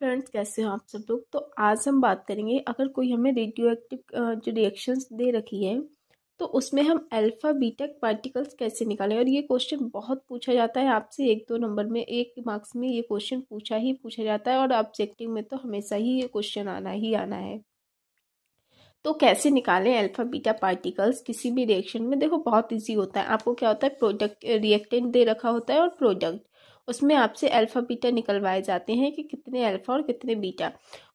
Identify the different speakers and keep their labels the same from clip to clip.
Speaker 1: Friends, कैसे हो आप सब लोग। तो आज हम बात करेंगे, अगर कोई हमें रेडियो एक्टिव जो रिएक्शंस दे रखी है तो उसमें हम अल्फा बीटा पार्टिकल्स कैसे निकालें। और ये क्वेश्चन बहुत पूछा जाता है आपसे, 1-2 नंबर में, 1 मार्क्स में ये क्वेश्चन पूछा जाता है और ऑब्जेक्टिव में तो हमेशा ही ये क्वेश्चन आना ही आना है। तो कैसे निकालें अल्फा बीटा पार्टिकल्स किसी भी रिएक्शन में। देखो बहुत इजी होता है। आपको क्या होता है, प्रोडक्ट रिएक्टेंट दे रखा होता है और प्रोडक्ट, उसमें आपसे अल्फा बीटा निकलवाए जाते हैं कि कितने अल्फा और कितने बीटा।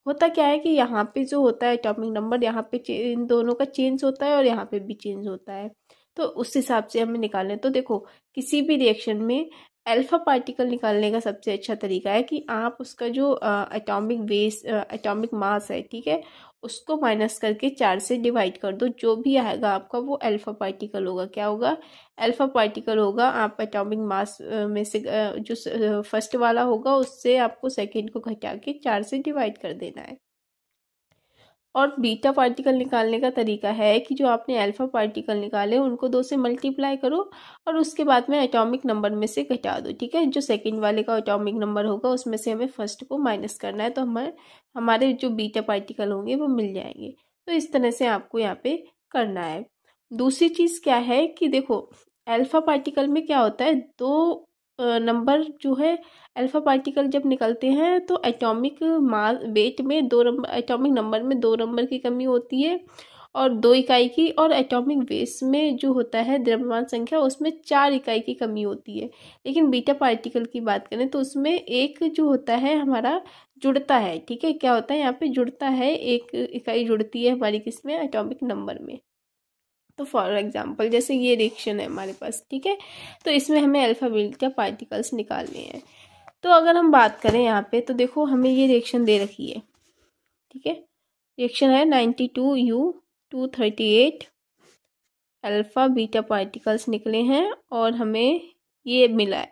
Speaker 1: होता क्या है कि यहाँ पे जो होता है एटॉमिक नंबर, यहाँ पे इन दोनों का चेंज होता है और यहाँ पे भी चेंज होता है, तो उस हिसाब से हमें निकालने। तो देखो किसी भी रिएक्शन में अल्फा पार्टिकल निकालने का सबसे अच्छा तरीका है कि आप उसका जो एटॉमिक मास है, ठीक है, उसको माइनस करके 4 से डिवाइड कर दो। जो भी आएगा आपका वो अल्फा पार्टिकल होगा। क्या होगा, अल्फा पार्टिकल होगा। आप एटॉमिक मास में से जो फर्स्ट वाला होगा उससे आपको सेकंड को घटा के 4 से डिवाइड कर देना है। और बीटा पार्टिकल निकालने का तरीका है कि जो आपने अल्फा पार्टिकल निकाले उनको 2 से मल्टीप्लाई करो और उसके बाद में एटॉमिक नंबर में से घटा दो, ठीक है। जो सेकंड वाले का एटॉमिक नंबर होगा उसमें से हमें फर्स्ट को माइनस करना है, तो हमारे जो बीटा पार्टिकल होंगे वो मिल जाएंगे। तो इस तरह से आपको यहाँ पे करना है। दूसरी चीज़ क्या है कि देखो अल्फा पार्टिकल में क्या होता है, 2 नंबर जो है अल्फा पार्टिकल जब निकलते हैं तो एटॉमिक मास वेट में 2 नंबर, एटॉमिक नंबर में 2 नंबर की कमी होती है और 2 इकाई की, और एटॉमिक वेट में जो होता है द्रव्यमान संख्या उसमें 4 इकाई की कमी होती है। लेकिन बीटा पार्टिकल की बात करें तो उसमें एक जो होता है हमारा जुड़ता है, ठीक है। क्या होता है यहाँ पे जुड़ता है, एक इकाई जुड़ती है हमारी किसमें, एटॉमिक नंबर में। तो फॉर एग्जांपल जैसे ये रिएक्शन है हमारे पास, ठीक है, तो इसमें हमें अल्फा बीटा पार्टिकल्स निकालने हैं। तो अगर हम बात करें यहाँ पे तो देखो हमें ये रिएक्शन दे रखी है, ठीक है। रिएक्शन है 92U238 अल्फा बीटा पार्टिकल्स निकले हैं और हमें ये मिला है।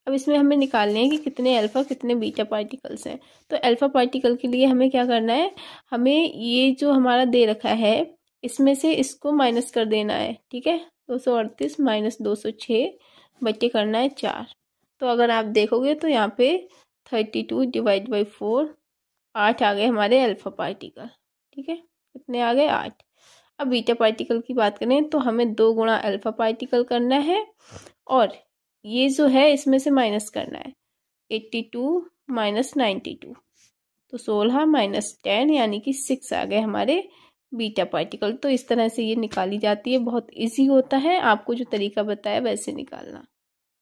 Speaker 1: अब इसमें हमें निकालने हैं कि कितने अल्फा कितने बीटा पार्टिकल्स हैं। तो अल्फा पार्टिकल के लिए हमें क्या करना है, हमें ये जो हमारा दे रखा है इसमें से इसको माइनस कर देना है, ठीक है। 238 माइनस 206 बटे करना है 4। तो अगर आप देखोगे तो यहाँ पे 32 डिवाइड बाई 4, 8 आ गए हमारे अल्फा पार्टिकल, ठीक है। कितने आ गए, 8। अब बीटा पार्टिकल की बात करें तो हमें 2 गुणा अल्फा पार्टिकल करना है और ये जो है इसमें से माइनस करना है 82 माइनस 92, तो 16 माइनस 10 यानी कि 6 आ गए हमारे बीटा पार्टिकल। तो इस तरह से ये निकाली जाती है। बहुत इजी होता है, आपको जो तरीका बताया वैसे निकालना।